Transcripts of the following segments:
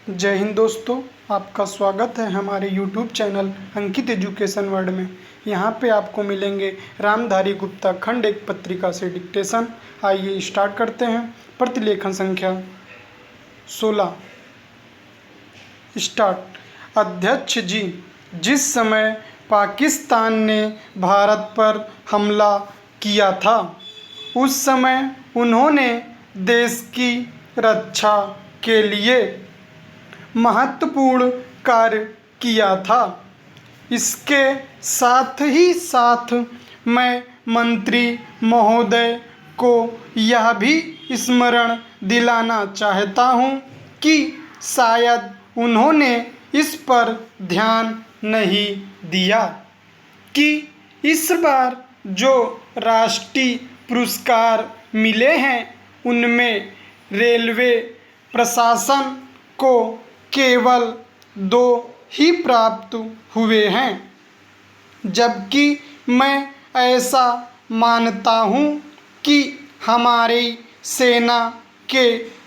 जय हिंद दोस्तों, आपका स्वागत है हमारे YouTube चैनल अंकित एजुकेशन वर्ल्ड में। यहाँ पे आपको मिलेंगे रामधारी गुप्ता खंड एक पत्रिका से डिक्टेशन। आइए स्टार्ट करते हैं। प्रतिलेखन संख्या 16 स्टार्ट। अध्यक्ष जी, जिस समय पाकिस्तान ने भारत पर हमला किया था उस समय उन्होंने देश की रक्षा के लिए महत्वपूर्ण कार्य किया था। इसके साथ ही साथ मैं मंत्री महोदय को यह भी स्मरण दिलाना चाहता हूँ कि शायद उन्होंने इस पर ध्यान नहीं दिया कि इस बार जो राष्ट्रीय पुरस्कार मिले हैं उनमें रेलवे प्रशासन को केवल 2 ही प्राप्त हुए हैं, जबकि मैं ऐसा मानता हूँ कि हमारी सेना के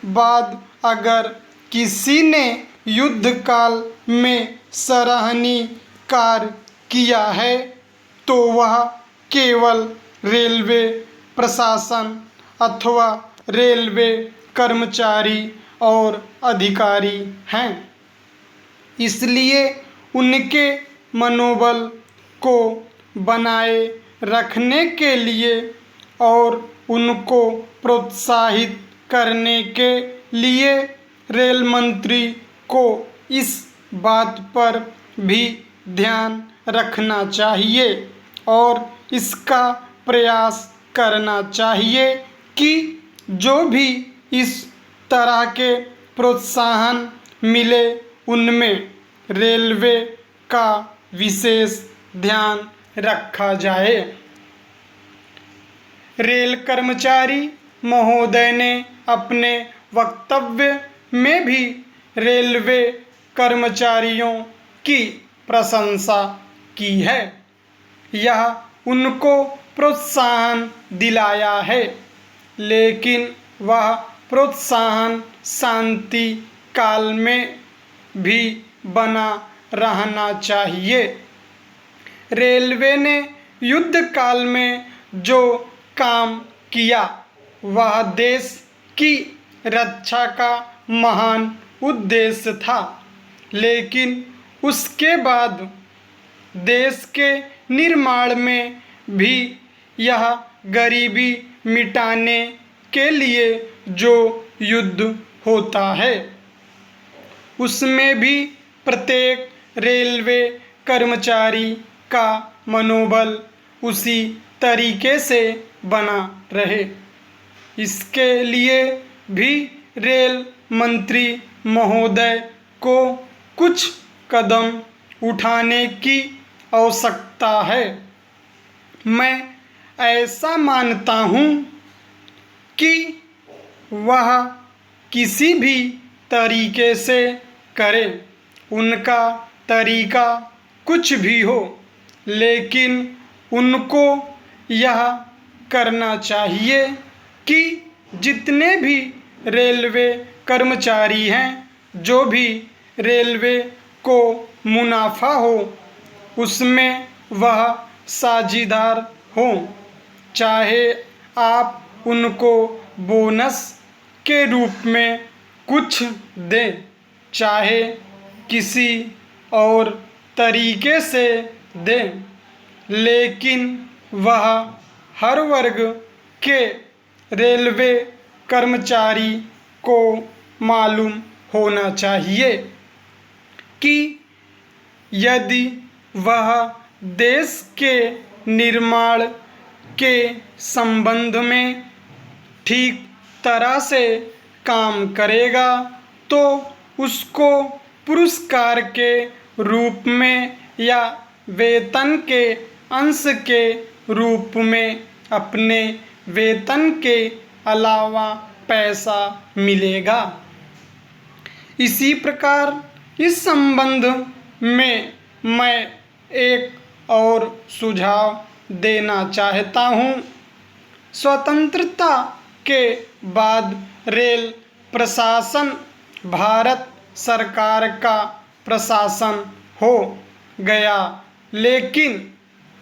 बाद अगर किसी ने युद्ध काल में सराहनीय कार्य किया है तो वह केवल रेलवे प्रशासन अथवा रेलवे कर्मचारी और अधिकारी हैं। इसलिए उनके मनोबल को बनाए रखने के लिए और उनको प्रोत्साहित करने के लिए रेल मंत्री को इस बात पर भी ध्यान रखना चाहिए और इसका प्रयास करना चाहिए कि जो भी इस तरह के प्रोत्साहन मिले उनमें रेलवे का विशेष ध्यान रखा जाए। रेल कर्मचारी महोदय ने अपने वक्तव्य में भी रेलवे कर्मचारियों की प्रशंसा की है। यह उनको प्रोत्साहन दिलाया है, लेकिन वह प्रोत्साहन शांति काल में भी बना रहना चाहिए। रेलवे ने युद्ध काल में जो काम किया वह देश की रक्षा का महान उद्देश्य था, लेकिन उसके बाद देश के निर्माण में भी यह गरीबी मिटाने के लिए जो युद्ध होता है उसमें भी प्रत्येक रेलवे कर्मचारी का मनोबल उसी तरीके से बना रहे। इसके लिए भी रेल मंत्री महोदय को कुछ कदम उठाने की आवश्यकता है। मैं ऐसा मानता हूँ कि वह किसी भी तरीके से करें, उनका तरीका कुछ भी हो, लेकिन उनको यह करना चाहिए कि जितने भी रेलवे कर्मचारी हैं, जो भी रेलवे को मुनाफा हो उसमें वह साझेदार हों। चाहे आप उनको बोनस के रूप में कुछ दें, चाहे किसी और तरीके से दें, लेकिन वह हर वर्ग के रेलवे कर्मचारी को मालूम होना चाहिए कि यदि वह देश के निर्माण के संबंध में ठीक तरह से काम करेगा तो उसको पुरस्कार के रूप में या वेतन के अंश के रूप में अपने वेतन के अलावा पैसा मिलेगा। इसी प्रकार इस संबंध में मैं एक और सुझाव देना चाहता हूँ। स्वतंत्रता के बाद रेल प्रशासन भारत सरकार का प्रशासन हो गया, लेकिन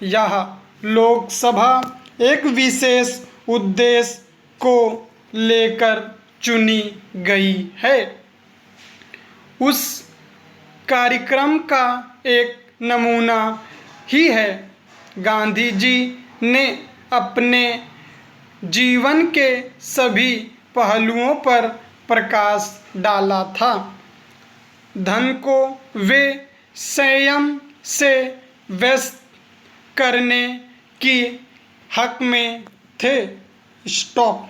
यह लोकसभा एक विशेष उद्देश्य को लेकर चुनी गई है। उस कार्यक्रम का एक नमूना ही है गांधी जी ने अपने जीवन के सभी पहलुओं पर प्रकाश डाला था। धन को वे संयम से व्यस्त करने की हक में थे। स्टॉप।